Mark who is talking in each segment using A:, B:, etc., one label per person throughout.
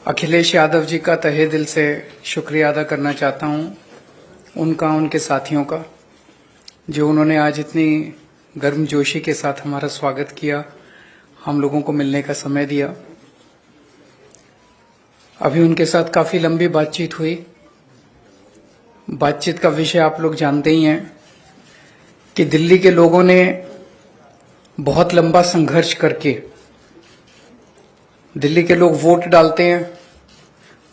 A: अखिलेश यादव जी का तहे दिल से शुक्रिया अदा करना चाहता हूं, उनका, उनके साथियों का, जो उन्होंने आज इतनी गर्मजोशी के साथ हमारा स्वागत किया, हम लोगों को मिलने का समय दिया। अभी उनके साथ काफी लंबी बातचीत हुई। बातचीत का विषय आप लोग जानते ही हैं कि दिल्ली के लोगों ने बहुत लंबा संघर्ष करके, दिल्ली के लोग वोट डालते हैं,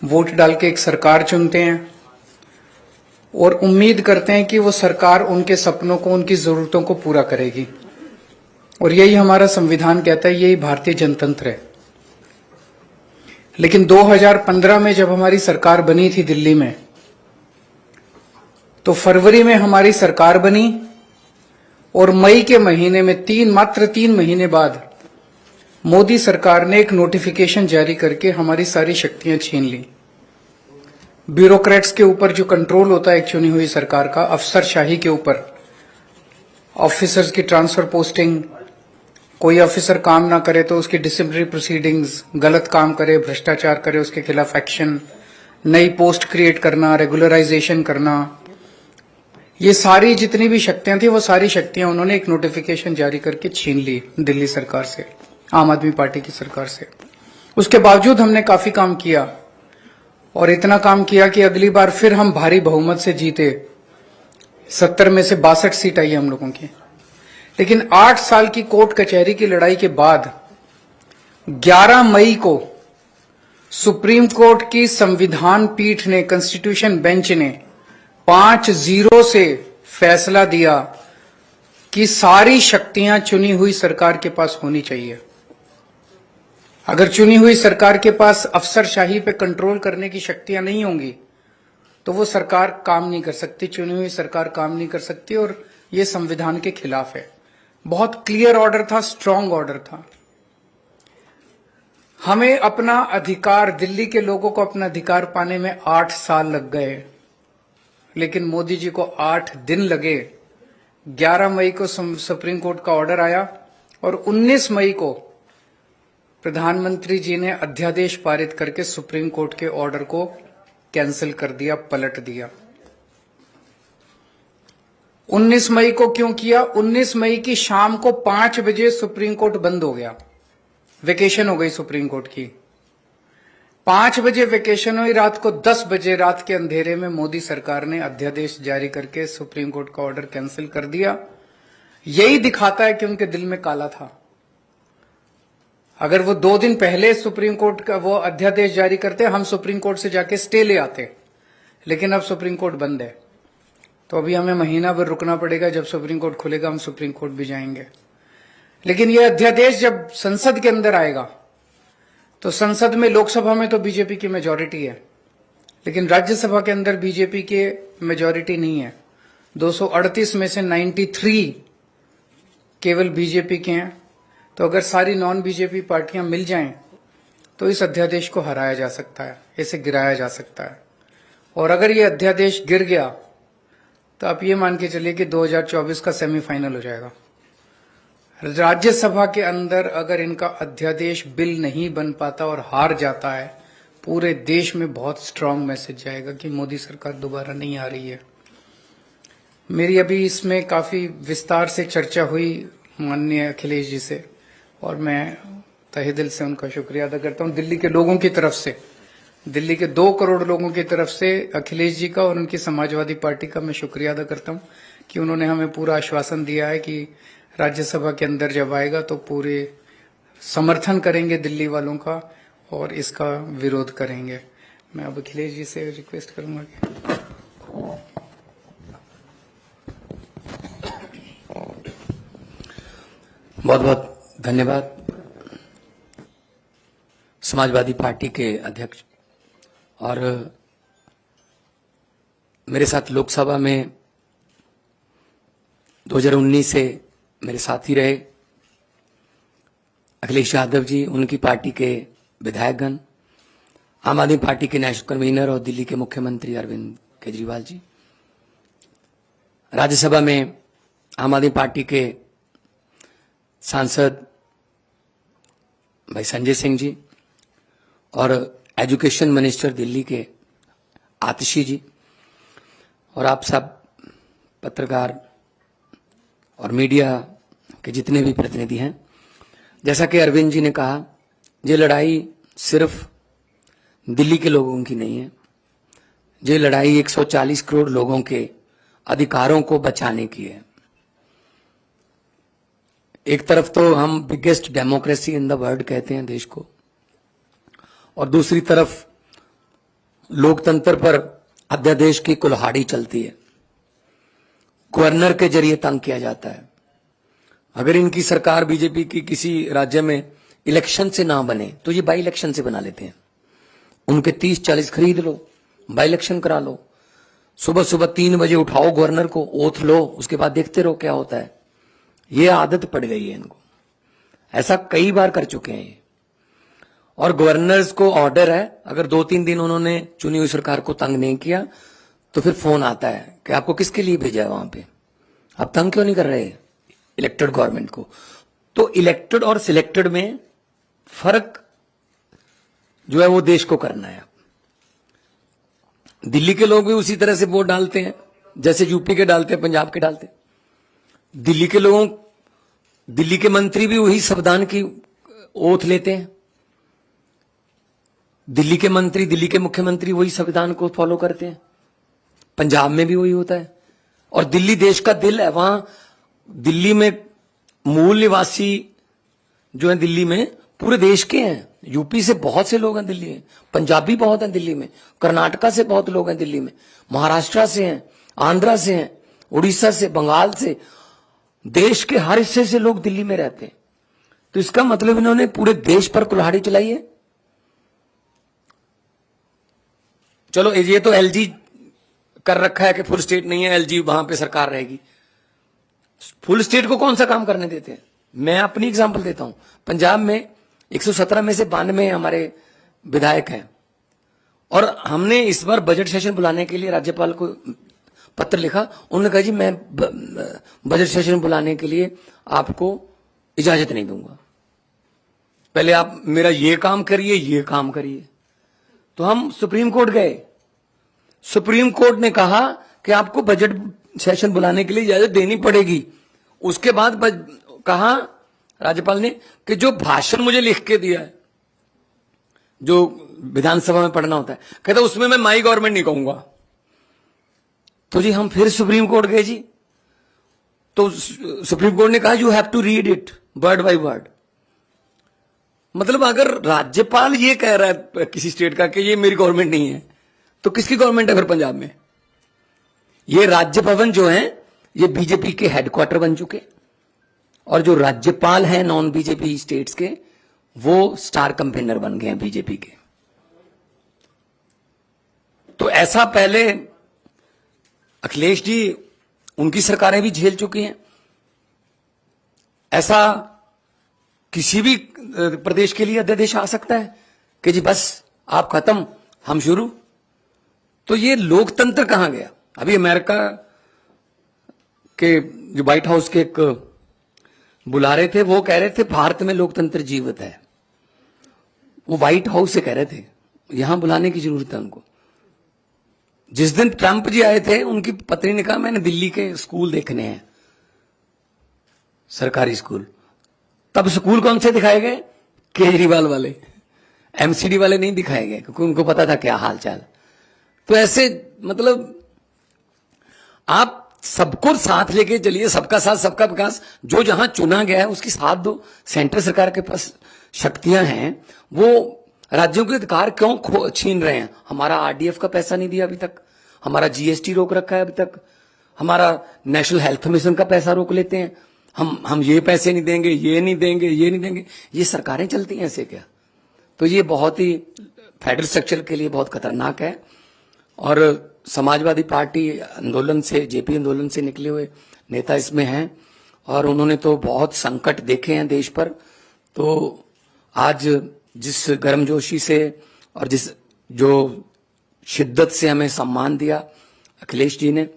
A: वोट डाल के एक सरकार चुनते हैं और उम्मीद करते हैं कि वो सरकार उनके सपनों को, उनकी जरूरतों को पूरा करेगी। और यही हमारा संविधान कहता है, यही भारतीय जनतंत्र है। लेकिन 2015 में जब हमारी सरकार बनी थी दिल्ली में, तो फरवरी में हमारी सरकार बनी और मई के महीने में मात्र 3 महीने बाद मोदी सरकार ने एक नोटिफिकेशन जारी करके हमारी सारी शक्तियां छीन ली। ब्यूरोक्रेट्स के ऊपर जो कंट्रोल होता है एक चुनी हुई सरकार का, अफसरशाही के ऊपर, ऑफिसर्स की ट्रांसफर पोस्टिंग, कोई ऑफिसर काम ना करे तो उसकी डिसिप्लिनरी प्रोसीडिंग्स, गलत काम करे, भ्रष्टाचार करे, उसके खिलाफ एक्शन, नई पोस्ट क्रिएट करना, रेगुलराइजेशन करना, ये सारी जितनी भी शक्तियां थी वो सारी शक्तियां उन्होंने एक नोटिफिकेशन जारी करके छीन ली दिल्ली सरकार से, आम आदमी पार्टी की सरकार से। उसके बावजूद हमने काफी काम किया और इतना काम किया कि अगली बार फिर हम भारी बहुमत से जीते। 70 में से 62 सीट आई हम लोगों की। लेकिन 8 साल की कोर्ट कचहरी की लड़ाई के बाद 11 मई को सुप्रीम कोर्ट की संविधान पीठ ने, कॉन्स्टिट्यूशन बेंच ने 5-0 से फैसला दिया कि सारी शक्तियां चुनी हुई सरकार के पास होनी चाहिए। अगर चुनी हुई सरकार के पास अफसरशाही पे कंट्रोल करने की शक्तियां नहीं होंगी तो वो सरकार काम नहीं कर सकती, चुनी हुई सरकार काम नहीं कर सकती, और ये संविधान के खिलाफ है। बहुत क्लियर ऑर्डर था, स्ट्रांग ऑर्डर था। हमें अपना अधिकार, दिल्ली के लोगों को अपना अधिकार पाने में 8 साल लग गए, लेकिन मोदी जी को 8 दिन लगे। 11 मई को सुप्रीम कोर्ट का ऑर्डर आया और 19 मई को प्रधानमंत्री जी ने अध्यादेश पारित करके सुप्रीम कोर्ट के ऑर्डर को कैंसिल कर दिया, पलट दिया। 19 मई को क्यों किया? 19 मई की शाम को 5 बजे सुप्रीम कोर्ट बंद हो गया, वेकेशन हो गई सुप्रीम कोर्ट की। 5 बजे वेकेशन हुई, रात को 10 बजे रात के अंधेरे में मोदी सरकार ने अध्यादेश जारी करके सुप्रीम कोर्ट का ऑर्डर कैंसिल कर दिया। यही दिखाता है कि उनके दिल में काला था। अगर वो 2 दिन पहले सुप्रीम कोर्ट का वो अध्यादेश जारी करते, हम सुप्रीम कोर्ट से जाके स्टे ले आते। लेकिन अब सुप्रीम कोर्ट बंद है, तो अभी हमें महीना भर रुकना पड़ेगा। जब सुप्रीम कोर्ट खुलेगा हम सुप्रीम कोर्ट भी जाएंगे। लेकिन ये अध्यादेश जब संसद के अंदर आएगा, तो संसद में, लोकसभा में तो बीजेपी की मेजॉरिटी है, लेकिन राज्यसभा के अंदर बीजेपी के मेजॉरिटी नहीं है। 238 में से 93 केवल बीजेपी के हैं। तो अगर सारी नॉन बीजेपी पार्टियां मिल जाएं तो इस अध्यादेश को हराया जा सकता है, इसे गिराया जा सकता है। और अगर ये अध्यादेश गिर गया तो आप ये मान के चलिए कि 2024 का सेमीफाइनल हो जाएगा। राज्यसभा के अंदर अगर इनका अध्यादेश बिल नहीं बन पाता और हार जाता है, पूरे देश में बहुत स्ट्रांग मैसेज जाएगा कि मोदी सरकार दोबारा नहीं आ रही है। मेरी अभी इसमें काफी विस्तार से चर्चा हुई माननीय अखिलेश जी से, और मैं तहे दिल से उनका शुक्रिया अदा करता हूं। दिल्ली के लोगों की तरफ से, दिल्ली के 2 करोड़ लोगों की तरफ से अखिलेश जी का और उनकी समाजवादी पार्टी का मैं शुक्रिया अदा करता हूं कि उन्होंने हमें पूरा आश्वासन दिया है कि राज्यसभा के अंदर जब आएगा तो पूरे समर्थन करेंगे दिल्ली वालों का और इसका विरोध करेंगे। मैं अब अखिलेश जी से रिक्वेस्ट करूंगा कि
B: बहुत बहुत धन्यवाद। समाजवादी पार्टी के अध्यक्ष और मेरे साथ लोकसभा में 2019 से मेरे साथी रहे अखिलेश यादव जी, उनकी पार्टी के विधायकगण, आम आदमी पार्टी के नेशनल कन्वीनर और दिल्ली के मुख्यमंत्री अरविंद केजरीवाल जी, राज्यसभा में आम आदमी पार्टी के सांसद भाई संजय सिंह जी और एजुकेशन मिनिस्टर दिल्ली के आतिशी जी और आप सब पत्रकार और मीडिया के जितने भी प्रतिनिधि हैं, जैसा कि अरविंद जी ने कहा, ये लड़ाई सिर्फ दिल्ली के लोगों की नहीं है, ये लड़ाई 140 करोड़ लोगों के अधिकारों को बचाने की है। एक तरफ तो हम biggest democracy in the world कहते हैं देश को, और दूसरी तरफ लोकतंत्र पर अध्यादेश की कुल्हाड़ी चलती है, गवर्नर के जरिए तंग किया जाता है। अगर इनकी सरकार बीजेपी की किसी राज्य में इलेक्शन से ना बने तो ये बाई इलेक्शन से बना लेते हैं। उनके 30-40 खरीद लो, बाई इलेक्शन करा लो, सुबह सुबह 3 बजे उठाओ गवर्नर को, ओथ लो, उसके बाद देखते रहो क्या होता है। ये आदत पड़ गई है इनको, ऐसा कई बार कर चुके हैं। और गवर्नर्स को ऑर्डर है, अगर 2-3 दिन उन्होंने चुनी हुई सरकार को तंग नहीं किया तो फिर फोन आता है कि आपको किसके लिए भेजा है वहां पे, आप तंग क्यों नहीं कर रहे इलेक्टेड गवर्नमेंट को। तो इलेक्टेड और सिलेक्टेड में फर्क जो है वो देश को करना है। दिल्ली के लोग भी उसी तरह से वोट डालते हैं जैसे यूपी के डालते हैं, पंजाब के डालते हैं। दिल्ली के लोगों, दिल्ली के मंत्री भी वही संविधान की ओथ लेते हैं, दिल्ली के मंत्री, दिल्ली के मुख्यमंत्री वही संविधान को फॉलो करते हैं। पंजाब में भी वही होता है। और दिल्ली देश का दिल है, वहां दिल्ली में मूल निवासी जो है दिल्ली में पूरे देश के हैं। यूपी से बहुत से लोग हैं दिल्ली में, पंजाबी बहुत हैं दिल्ली में, कर्नाटका से बहुत लोग हैं दिल्ली में, महाराष्ट्र से हैं, आंध्रा से हैं, उड़ीसा से, बंगाल से, देश के हर हिस्से से लोग दिल्ली में रहते हैं। तो इसका मतलब इन्होंने पूरे देश पर कुल्हाड़ी चलाई है। चलो ये तो एलजी कर रखा है कि फुल स्टेट नहीं है, एलजी वहां पे सरकार रहेगी। फुल स्टेट को कौन सा काम करने देते हैं? मैं अपनी एग्जांपल देता हूं। पंजाब में 117 में से 92 हमारे विधायक हैं, और हमने इस बार बजट सेशन बुलाने के लिए राज्यपाल को पत्र लिखा। उन्होंने कहा जी मैं बजट सेशन बुलाने के लिए आपको इजाजत नहीं दूंगा, पहले आप मेरा ये काम करिए, ये काम करिए। तो हम सुप्रीम कोर्ट गए, सुप्रीम कोर्ट ने कहा कि आपको बजट सेशन बुलाने के लिए इजाजत देनी पड़ेगी। उसके बाद कहा राज्यपाल ने कि जो भाषण मुझे लिख के दिया है, जो विधानसभा में पढ़ना होता है, कहता उसमें मैं माई गवर्नमेंट नहीं कहूंगा। तो जी हम फिर सुप्रीम कोर्ट गए जी, तो सुप्रीम कोर्ट ने कहा you have to read it word by word. मतलब अगर राज्यपाल ये कह रहा है किसी स्टेट का कि ये मेरी गवर्नमेंट नहीं है, तो किसकी गवर्नमेंट है फिर पंजाब में? ये राज्य भवन जो है ये बीजेपी के हेडक्वार्टर बन चुके, और जो राज्यपाल हैं नॉन बीजेपी स्टेट्स के, वो स्टार कैंपेनर बन गए हैं बीजेपी के। तो ऐसा पहले अखिलेश जी, उनकी सरकारें भी झेल चुकी हैं। ऐसा किसी भी प्रदेश के लिए अध्यादेश आ सकता है कि जी बस आप खत्म, हम शुरू। तो ये लोकतंत्र कहां गया? अभी अमेरिका के जो व्हाइट हाउस के एक बुला रहे थे, वो कह रहे थे भारत में लोकतंत्र जीवित है। वो व्हाइट हाउस से कह रहे थे, यहां बुलाने की जरूरत है उनको। जिस दिन ट्रंप जी आए थे, उनकी पत्नी ने कहा मैंने दिल्ली के स्कूल देखने हैं, सरकारी स्कूल। तब स्कूल कौन से दिखाए गए? केजरीवाल वाले, एमसीडी वाले नहीं दिखाए गए, क्योंकि उनको पता था क्या हालचाल। तो ऐसे मतलब आप सबको साथ लेके चलिए, सबका साथ सबका विकास। जो जहां चुना गया है उसकी साथ दो। सेंट्रल सरकार के पास शक्तियां हैं, वो राज्यों के अधिकार क्यों छीन रहे हैं? हमारा आरडीएफ का पैसा नहीं दिया अभी तक, हमारा जीएसटी रोक रखा है अभी तक, हमारा नेशनल हेल्थ मिशन का पैसा रोक लेते हैं, हम ये पैसे नहीं देंगे, ये नहीं देंगे, ये नहीं देंगे। ये सरकारें चलती हैं ऐसे क्या? तो ये बहुत ही फेडरल स्ट्रक्चर के लिए बहुत खतरनाक है। और समाजवादी पार्टी आंदोलन से, जेपी आंदोलन से निकले हुए नेता इसमें हैं, और उन्होंने तो बहुत संकट देखे हैं देश पर। तो आज जिस गर्मजोशी से और जिस जो शिद्दत से हमें सम्मान दिया अखिलेश जी ने,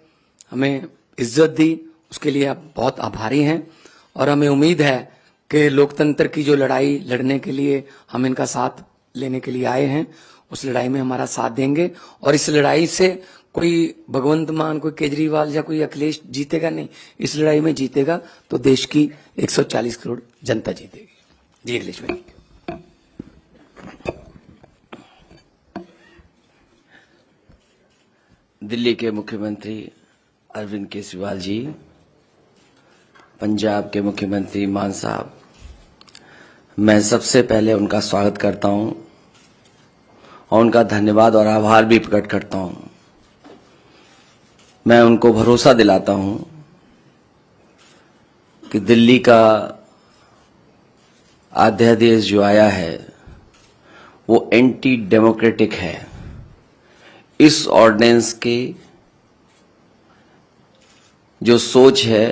B: हमें इज्जत दी, उसके लिए आप बहुत आभारी हैं। और हमें उम्मीद है कि लोकतंत्र की जो लड़ाई लड़ने के लिए हम इनका साथ लेने के लिए आए हैं, उस लड़ाई में हमारा साथ देंगे। और इस लड़ाई से कोई भगवंत मान, कोई केजरीवाल या कोई अखिलेश जीतेगा नहीं। इस लड़ाई में जीतेगा तो देश की 140 करोड़ जनता जीतेगी। जी अखिलेश भाई।
C: दिल्ली के मुख्यमंत्री अरविंद केजरीवाल जी, पंजाब के मुख्यमंत्री मान साहब, मैं सबसे पहले उनका स्वागत करता हूं और उनका धन्यवाद और आभार भी प्रकट करता हूं। मैं उनको भरोसा दिलाता हूं कि दिल्ली का अध्यादेश जो आया है वो एंटी डेमोक्रेटिक है। इस ऑर्डिनेंस की जो सोच है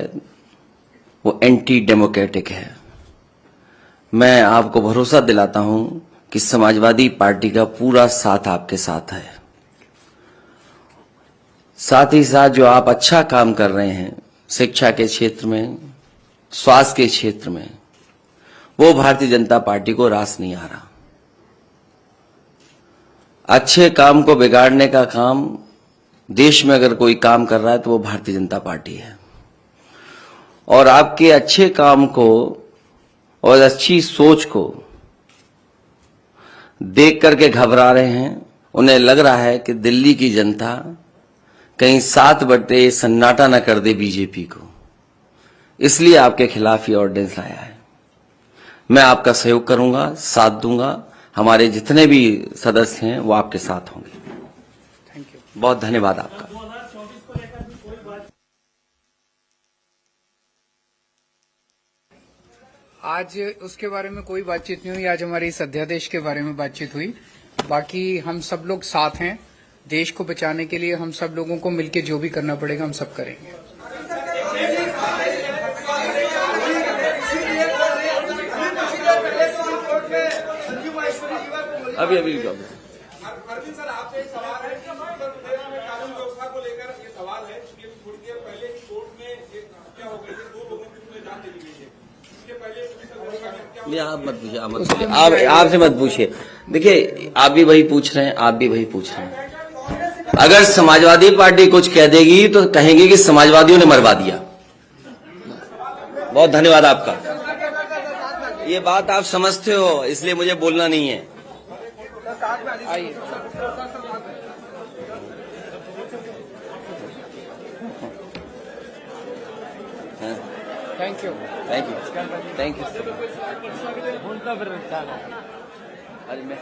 C: वो एंटी डेमोक्रेटिक है। मैं आपको भरोसा दिलाता हूं कि समाजवादी पार्टी का पूरा साथ आपके साथ है। साथ ही साथ जो आप अच्छा काम कर रहे हैं शिक्षा के क्षेत्र में, स्वास्थ्य के क्षेत्र में, वो भारतीय जनता पार्टी को रास नहीं आ रहा। अच्छे काम को बिगाड़ने का काम देश में अगर कोई काम कर रहा है तो वो भारतीय जनता पार्टी है। और आपके अच्छे काम को और अच्छी सोच को देख करके घबरा रहे हैं। उन्हें लग रहा है कि दिल्ली की जनता कहीं 7 बटे सन्नाटा न कर दे बीजेपी को, इसलिए आपके खिलाफ ये ऑर्डिनेंस लाया है। मैं आपका सहयोग करूंगा, साथ दूंगा। हमारे जितने भी सदस्य हैं वो आपके साथ होंगे।
A: Thank you.
C: बहुत धन्यवाद आपका।
A: आज उसके बारे में कोई बातचीत नहीं हुई। आज हमारी इस अध्यादेश के बारे में बातचीत हुई। बाकी हम सब लोग साथ हैं। देश को बचाने के लिए हम सब लोगों को मिलकर जो भी करना पड़ेगा हम सब करेंगे।
C: अभी
D: अरविंद सर, आपसे एक सवाल है कि प्रदेश में कानून व्यवस्था को लेकर ये सवाल है कि थोड़ी देर पहले ही कोर्ट में एक हत्या हो गई है, 2 लोगों की उसमें जान चली गई है। इसके पहले पुलिस अधिकारी की हत्या हो गई।
C: आप मत पूछिए, आप आपसे मत पूछिए। देखिए, आप भी वही पूछ रहे हैं, आप भी वही पूछ रहे हैं। अगर समाजवादी पार्टी कुछ कह देगी तो कहेंगे कि समाजवादियों ने मरवा दिया। बहुत धन्यवाद आपका। ये बात आप समझते हो, इसलिए मुझे बोलना नहीं है।
A: आइए। Thank you.
C: Thank you, thank you. अरे मैं